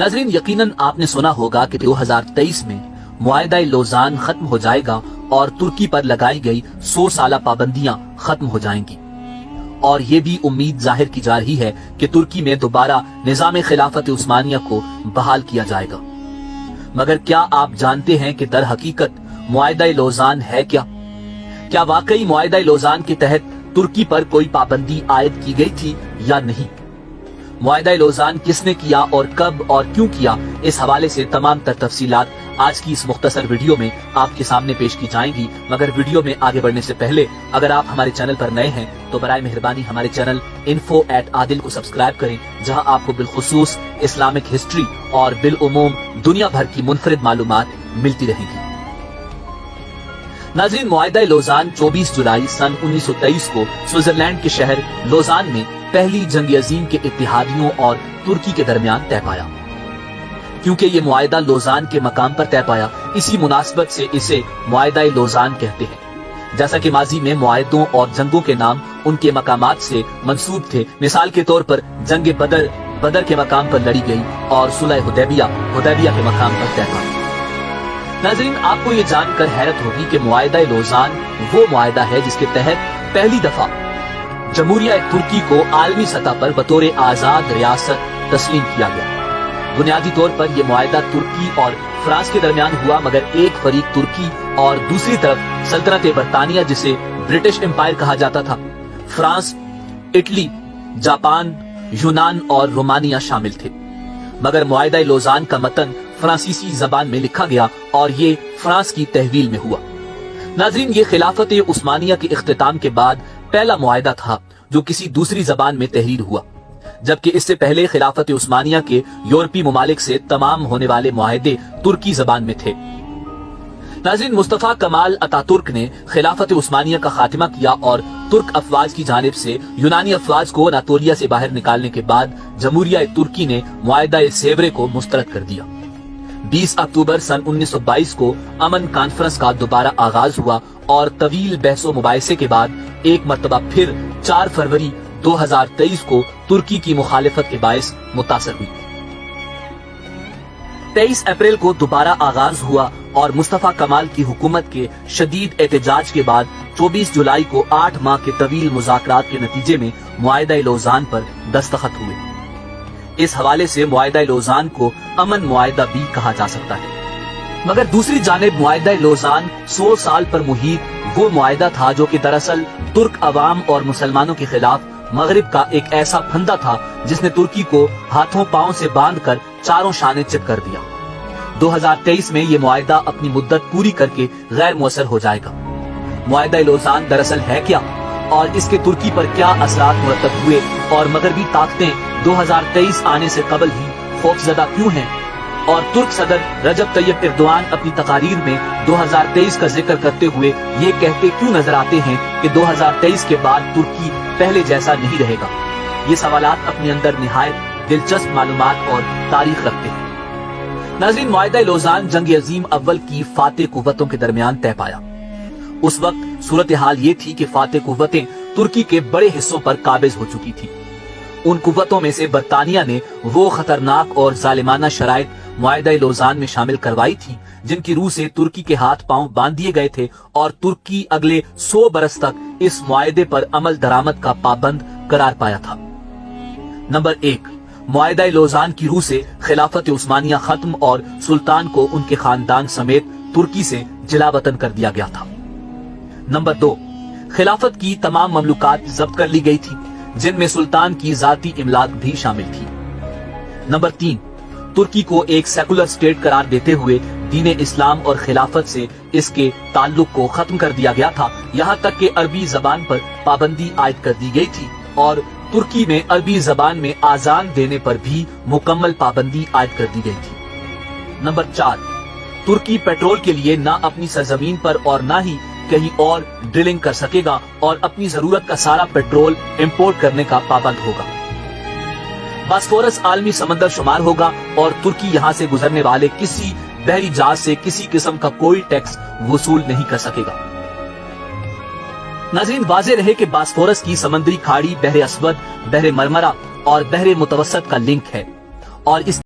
नाज़रीन, यकीनन आपने सुना होगा कि 2023 में मुआहिदा लोज़ान खत्म हो जाएगा और तुर्की पर लगाई गई 100 साला पाबंदियां खत्म हो जाएंगी और ये भी उम्मीद जाहिर की जा रही है कि तुर्की में दोबारा निज़ाम खिलाफत उस्मानिया को बहाल किया जाएगा। मगर क्या आप जानते हैं कि दर हकीकत मुआहिदा लोज़ान है क्या? क्या वाकई मुआहिदा लोज़ान के तहत तुर्की पर कोई पाबंदी आयद की गई थी या नहीं? मुआहिदा लोज़ान किसने किया और कब और क्यों किया, इस हवाले से तमाम तर तफसीलात आज की इस मुख्तसर वीडियो में आपके सामने पेश की जाएंगी। मगर वीडियो में आगे बढ़ने से पहले अगर आप हमारे चैनल पर नए हैं तो बराए मेहरबानी हमारे चैनल info@adil को सब्सक्राइब करें, जहां आपको बिलखुसूस इस्लामिक हिस्ट्री और बिलउमूम दुनिया भर की मुनफरिद मालूमात मिलती रहेंगी। नाज़रीन, मुआहिदा लोज़ान 24 जुलाई सन 1923 को स्विट्जरलैंड के शहर लोज़ान में पहली जंग अजीम के इत्तेहादियों और तुर्की के दरमियान तय पाया। क्योंकि ये मुआहिदा लोज़ान के मकाम पर तय पाया, इसी मुनासबत से इसे मुआहिदा लोज़ान कहते हैं। जैसा कि माजी में मुआहिदों और जंगों के नाम उनके मकामात से मंसूब थे। मिसाल के तौर पर जंग बदर के मकाम पर लड़ी गई और सुलह हुदैबिया के मकाम पर तय पाया। नाज़रीन, आपको ये जानकर हैरत होगी कि मुआहिदा लोज़ान वो मुआहिदा है जिसके तहत पहली दफा जमहूरिया तुर्की को आलमी सतह पर बतौर आजाद रियासत तस्लीम किया गया। बुनियादी तौर पर यह मुआहिदा तुर्की और फ्रांस के दरमियान हुआ, मगर एक फरीक तुर्की और दूसरी तरफ सल्तनत बरतानिया, जिसे ब्रिटिश एम्पायर कहा जाता था, फ्रांस, इटली, जापान, यूनान और रोमानिया शामिल थे। मगर मुआहिदा लोज़ान का मतन फ्रांसीसी जबान में लिखा गया और ये फ्रांस की तहवील में हुआ। नाज़रीन, ये खिलाफत उस्मानिया के इख्तिताम के बाद पहला मुआहिदा था जो किसी दूसरी जबान में तहरीर हुआ, जबकि इससे पहले खिलाफत उस्मानिया के यूरोपीय ममालिक से तमाम होने वाले मुआहिदे तुर्की जबान में थे। नाज़रीन, मुस्तफा कमाल अतातुर्क ने खिलाफत उस्मानिया का खात्मा किया और तुर्क अफवाज की जानिब से यूनानी अफवाज को अनातोलिया से बाहर निकालने के बाद जमहूरिया तुर्की ने मुआहिदा सेवरे को मुस्तरद कर दिया। 20 अक्टूबर सन 1922 को अमन कॉन्फ्रेंस का दोबारा आगाज हुआ और तवील बहसो मुबाहिसे के बाद एक मरतबा फिर 4 फरवरी 2023 को तुर्की की मुखालिफत के बायस मुतासर हुई। 23 अप्रैल को दोबारा आगाज हुआ और मुस्तफा कमाल की हुकूमत के शदीद एहतजाज के बाद 24 जुलाई को 8 माह के तवील मुज़ाकरात के नतीजे में मुआहिदा लोज़ान पर दस्तखत हुए। इस हवाले से मुआहिदा लोज़ान को अमन मुआहिदा भी कहा जा सकता है। मगर दूसरी जानिब मुआहिदा लोज़ान 100 साल पर मुहीत वो मुआहिदा था जो कि दरअसल तुर्क अवाम और मुसलमानों के खिलाफ मगरिब का एक ऐसा फंदा था जिसने तुर्की को हाथों पांव से बांधकर चारों शाने चित कर दिया। 2023 में ये मुआहिदा अपनी मुद्दत पूरी करके गैर मुअस्सर हो जाएगा। मुआहिदा लोज़ान दरअसल है क्या और इसके तुर्की पर क्या असरात मुरतब हुए और मगरबी ताकतें 2023 आने से कबल ही खौफजदा क्यों हैं और तुर्क सदर रजब तैयब एर्दोआन अपनी तकारीर में 2023 का जिक्र करते हुए ये कहते क्यों नजर आते हैं कि 2023 के बाद तुर्की पहले जैसा नहीं रहेगा। ये सवालात अपने अंदर निहायत दिलचस्प मालूमात और तारीख रखते हैं। नाज़रीन, मुआहिदा लोज़ान जंग अजीम अव्वल की फातेह कुव्वतों के दरमियान तय पाया। उस वक्त सूरत हाल ये थी कि फातेह कुव्वतें तुर्की के बड़े हिस्सों पर काबिज हो चुकी थी। उन कुव्वतों में से बरतानिया ने वो खतरनाक और जालिमाना शराइत मुआहिदा लोज़ान में शामिल करवाई थी जिनकी रूह से तुर्की के हाथ पांव बांध दिए गए थे और तुर्की अगले 100 बरस तक इस मुआहिदे पर अमल दरामद का पाबंद करार पाया था। नंबर 1, मुआहिदा लोज़ान की रूह से खिलाफत उस्मानिया खत्म और सुल्तान को उनके खानदान समेत तुर्की से जिलावतन कर दिया गया था। नंबर 2, खिलाफत की तमाम ममलूकात जब्त कर ली गई थी जिनमें सुल्तान की जाती इमलाक भी शामिल थी। नंबर 3, तुर्की को एक सेकुलर स्टेट करार देते हुए दीन इस्लाम और खिलाफत से इसके ताल्लुक को खत्म कर दिया गया था। यहाँ तक कि अरबी जबान पर पाबंदी आयद कर दी गई थी और तुर्की में अरबी जबान में आजान देने पर भी मुकम्मल पाबंदी आयद कर दी गई थी। नंबर 4, तुर्की पेट्रोल के लिए न अपनी सरजमीन पर और न ही कहीं और ड्रिलिंग कर सकेगा और अपनी जरूरत का सारा पेट्रोल इंपोर्ट करने का पाबंद होगा। बास्फोरस आलमी समंदर शुमार होगा और तुर्की यहाँ से गुजरने वाले किसी बहरी जहाज से किसी किस्म का कोई टैक्स वसूल नहीं कर सकेगा। नाज़रीन, वाज़ेह रहे कि बास्फोरस की समंदरी खाड़ी बहरे अस्वद, बहरे मरमरा और बहरे मुतवस्सत का लिंक है और इस